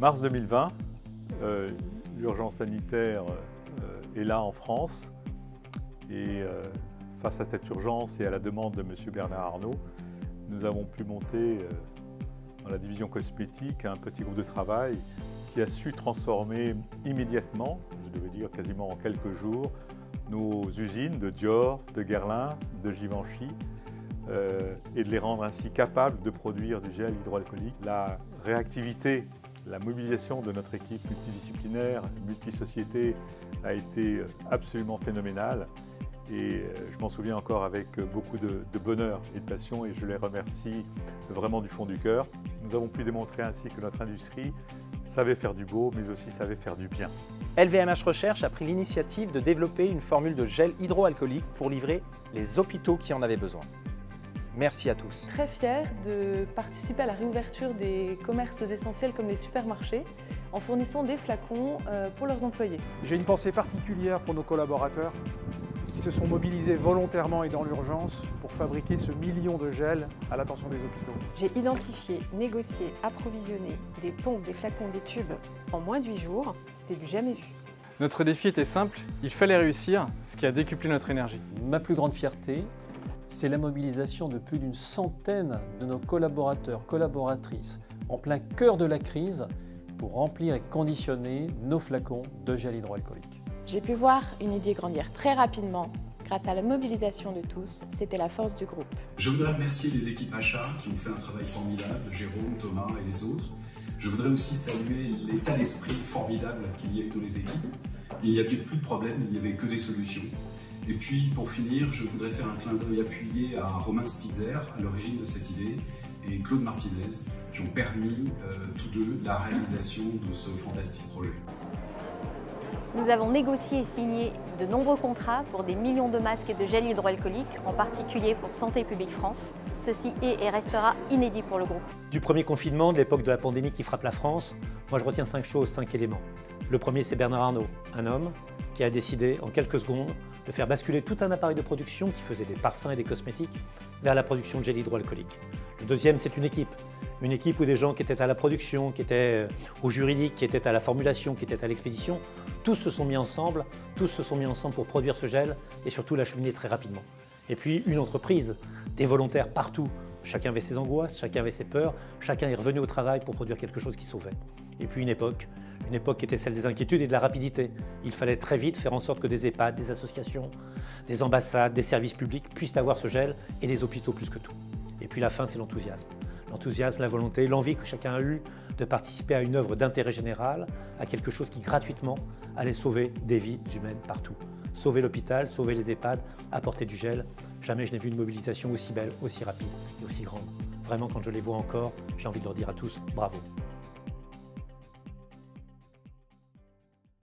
Mars 2020, l'urgence sanitaire est là en France et face à cette urgence et à la demande de M. Bernard Arnault, nous avons pu monter dans la division cosmétique un petit groupe de travail qui a su transformer immédiatement, je devais dire quasiment en quelques jours, nos usines de Dior, de Guerlain, de Givenchy et de les rendre ainsi capables de produire du gel hydroalcoolique. La réactivité, la mobilisation de notre équipe multidisciplinaire, multisociété a été absolument phénoménale et je m'en souviens encore avec beaucoup de bonheur et de passion et je les remercie vraiment du fond du cœur. Nous avons pu démontrer ainsi que notre industrie savait faire du beau mais aussi savait faire du bien. LVMH Recherche a pris l'initiative de développer une formule de gel hydroalcoolique pour livrer les hôpitaux qui en avaient besoin. Merci à tous. Très fière de participer à la réouverture des commerces essentiels comme les supermarchés en fournissant des flacons pour leurs employés. J'ai une pensée particulière pour nos collaborateurs qui se sont mobilisés volontairement et dans l'urgence pour fabriquer ce million de gels à l'attention des hôpitaux. J'ai identifié, négocié, approvisionné des pompes, des flacons, des tubes en moins de 8 jours. C'était du jamais vu. Notre défi était simple, il fallait réussir, ce qui a décuplé notre énergie. Ma plus grande fierté, c'est la mobilisation de plus d'une centaine de nos collaborateurs, collaboratrices, en plein cœur de la crise, pour remplir et conditionner nos flacons de gel hydroalcoolique. J'ai pu voir une idée grandir très rapidement grâce à la mobilisation de tous. C'était la force du groupe. Je voudrais remercier les équipes achats qui ont fait un travail formidable, Jérôme, Thomas et les autres. Je voudrais aussi saluer l'état d'esprit formidable qu'il y a avec les équipes. Il n'y avait plus de problème, il n'y avait que des solutions. Et puis, pour finir, je voudrais faire un clin d'œil appuyé à Romain Spitzer, à l'origine de cette idée, et Claude Martinez, qui ont permis tous deux la réalisation de ce fantastique projet. Nous avons négocié et signé de nombreux contrats pour des millions de masques et de gel hydroalcoolique, en particulier pour Santé publique France. Ceci est et restera inédit pour le groupe. Du premier confinement, de l'époque de la pandémie qui frappe la France, moi je retiens 5 choses, 5 éléments. Le premier, c'est Bernard Arnault, un homme qui a décidé en quelques secondes de faire basculer tout un appareil de production qui faisait des parfums et des cosmétiques vers la production de gel hydroalcoolique. Le deuxième, c'est une équipe où des gens qui étaient à la production, qui étaient au juridique, qui étaient à la formulation, qui étaient à l'expédition, tous se sont mis ensemble pour produire ce gel et surtout l'acheminer très rapidement. Et puis une entreprise, des volontaires partout. Chacun avait ses angoisses, chacun avait ses peurs, chacun est revenu au travail pour produire quelque chose qui sauvait. Et puis une époque qui était celle des inquiétudes et de la rapidité. Il fallait très vite faire en sorte que des EHPAD, des associations, des ambassades, des services publics puissent avoir ce gel et les hôpitaux plus que tout. Et puis la fin, c'est l'enthousiasme. L'enthousiasme, la volonté, l'envie que chacun a eue de participer à une œuvre d'intérêt général, à quelque chose qui gratuitement allait sauver des vies humaines partout. Sauver l'hôpital, sauver les EHPAD, apporter du gel. Jamais je n'ai vu une mobilisation aussi belle, aussi rapide et aussi grande. Vraiment, quand je les vois encore, j'ai envie de leur dire à tous, bravo.